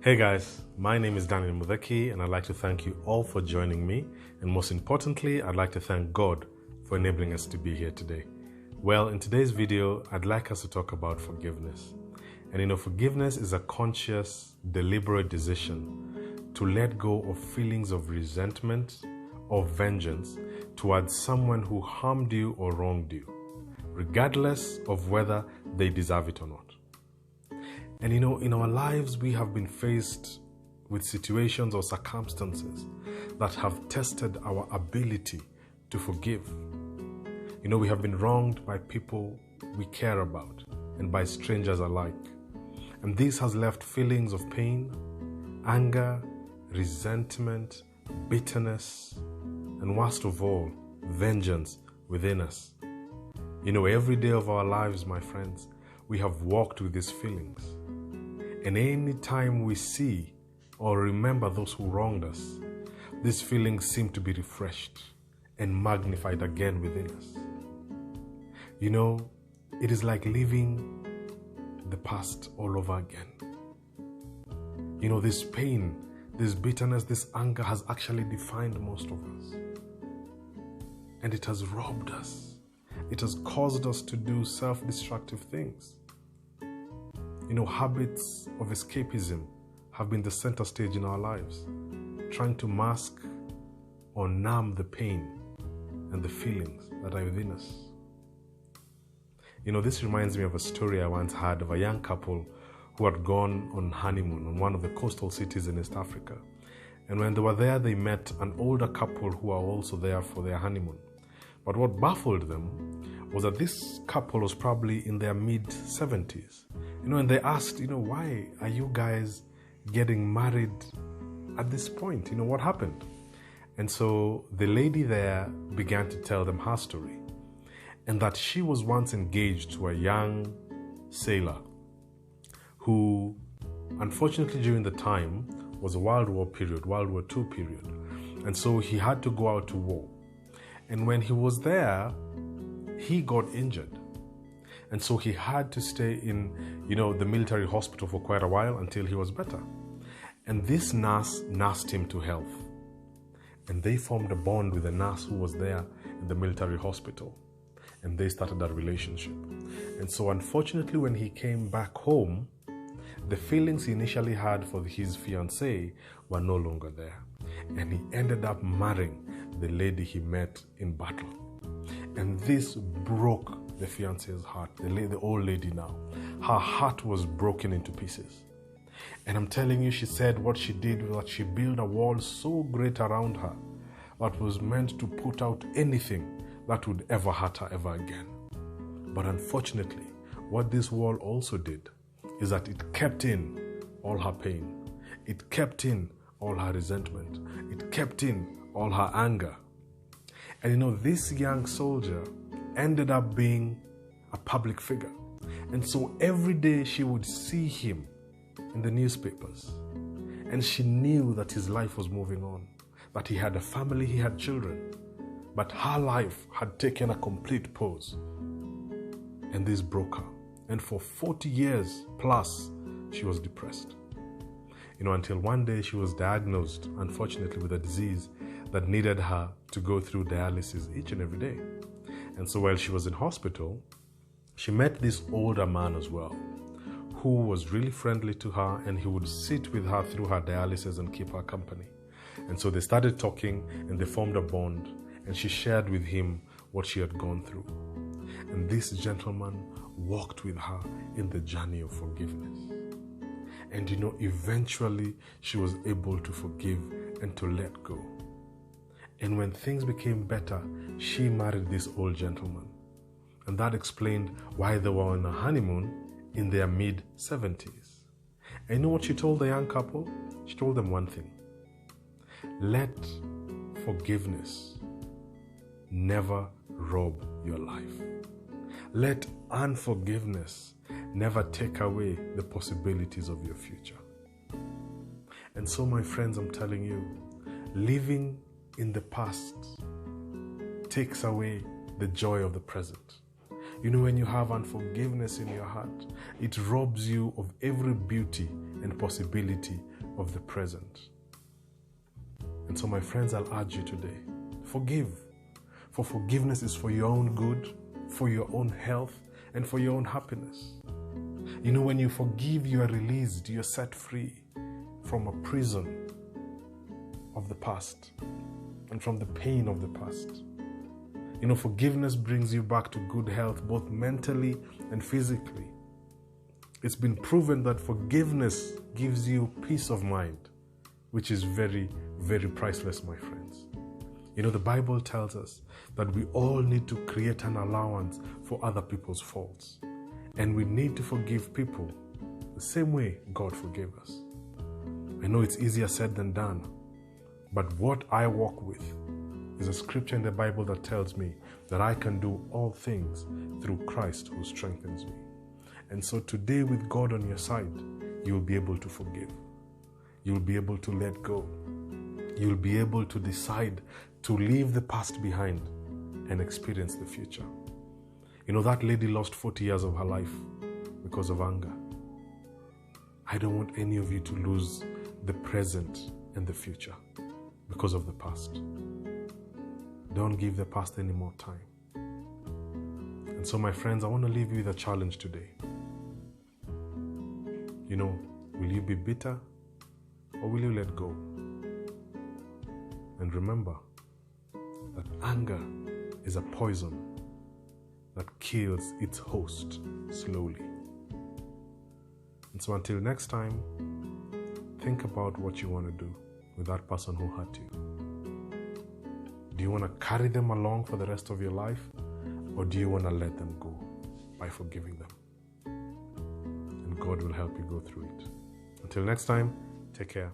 Hey guys, my name is Daniel Mudeki and I'd like to thank you all for joining me, and most importantly, I'd like to thank God for enabling us to be here today. Well, in today's video, I'd like us to talk about forgiveness. And forgiveness is a conscious, deliberate decision to let go of feelings of resentment or vengeance towards someone who harmed you or wronged you, regardless of whether they deserve it or not. And in our lives, we have been faced with situations or circumstances that have tested our ability to forgive. We have been wronged by people we care about and by strangers alike. And this has left feelings of pain, anger, resentment, bitterness, and worst of all, vengeance within us. Every day of our lives, my friends, we have walked with these feelings. And any time we see or remember those who wronged us, these feelings seem to be refreshed and magnified again within us. It is like living the past all over again. This pain, this bitterness, this anger has actually defined most of us. And it has robbed us. It has caused us to do self-destructive things. Habits of escapism have been the center stage in our lives, trying to mask or numb the pain and the feelings that are within us. This reminds me of a story I once heard of a young couple who had gone on honeymoon on one of the coastal cities in East Africa. And when they were there, they met an older couple who were also there for their honeymoon. But what baffled them was that this couple was probably in their mid-70s. And they asked, why are you guys getting married at this point? What happened? And so the lady there began to tell them her story, and that she was once engaged to a young sailor who, unfortunately during the time, was a World War II period. And so he had to go out to war. And when he was there, he got injured. And so he had to stay in, the military hospital for quite a while until he was better. And this nurse nursed him to health. And they formed a bond with the nurse who was there in the military hospital. And they started that relationship. And so unfortunately, when he came back home, the feelings he initially had for his fiancée were no longer there. And he ended up marrying the lady he met in battle. And this broke the fiancé's heart, the old lady now. Her heart was broken into pieces. And I'm telling you, she said what she did was that she built a wall so great around her that was meant to put out anything that would ever hurt her ever again. But unfortunately, what this wall also did is that it kept in all her pain. It kept in all her resentment. It kept in all her anger. And this young soldier ended up being a public figure. And so every day she would see him in the newspapers. And she knew that his life was moving on, that he had a family, he had children. But her life had taken a complete pause. And this broke her. And for 40 years plus, she was depressed. Until one day she was diagnosed, unfortunately, with a disease that needed her to go through dialysis each and every day. And so while she was in hospital, she met this older man as well, who was really friendly to her, and he would sit with her through her dialysis and keep her company. And so they started talking and they formed a bond, and she shared with him what she had gone through. And this gentleman walked with her in the journey of forgiveness. And eventually she was able to forgive and to let go. And when things became better, she married this old gentleman. And that explained why they were on a honeymoon in their mid-70s. And you know what she told the young couple? She told them one thing: let forgiveness never rob your life. Let unforgiveness never take away the possibilities of your future. And so, my friends, I'm telling you, living in the past takes away the joy of the present. When you have unforgiveness in your heart, it robs you of every beauty and possibility of the present. And so, my friends, I'll urge you today, forgive. For forgiveness is for your own good, for your own health, and for your own happiness. You know, when you forgive, you are released, you are set free from a prison of the past and from the pain of the past. You know, forgiveness brings you back to good health, both mentally and physically. It's been proven that forgiveness gives you peace of mind, which is very, very priceless, my friends. You know, the Bible tells us that we all need to create an allowance for other people's faults. And we need to forgive people the same way God forgave us. I know it's easier said than done, but what I walk with is a scripture in the Bible that tells me that I can do all things through Christ who strengthens me. And so today, with God on your side, you will be able to forgive. You will be able to let go. You will be able to decide to leave the past behind and experience the future. You know, that lady lost 40 years of her life because of anger. I don't want any of you to lose the present and the future because of the past. Don't give the past any more time. And so, my friends, I want to leave you with a challenge today. You know, will you be bitter or will you let go? And remember that anger is a poison that kills its host slowly. And so until next time, think about what you want to do with that person who hurt you. Do you want to carry them along for the rest of your life, or do you want to let them go by forgiving them? And God will help you go through it. Until next time, take care.